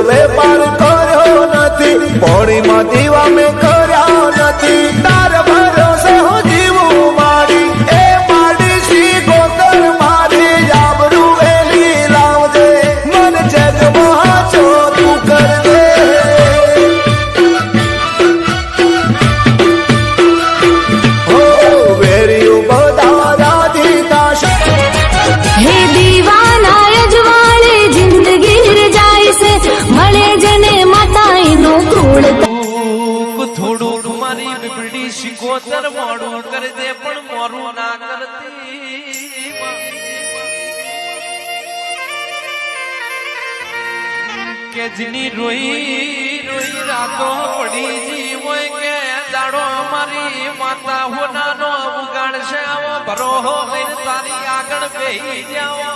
વેપાર કર્યો નથી, પોણીમાં દીવા મેં કર્યા નથી, તાર ભરોસે હું જીવું મારી એ માડી સી ગોતર મારી આબરૂ વેલી લાવજે, મન જગમાં છો તું કરજે. હો વેરિયું બધા રાધીતા હે દીવાના અજવાળે જિંદગી રજાય છે, મળે જને માતાઈનું કુળ. થોડું મારી બીબડી શિકોતર મોડું કરી દે પણ મોરું ના કરતી, કે જેની રોઈ રોઈ રાતો પડી જી હોય કે દાડો મારી માતા હોનાનો ઉગાડશે, આવો ભરો લઈને તારી આગળ બેહી જાઓ.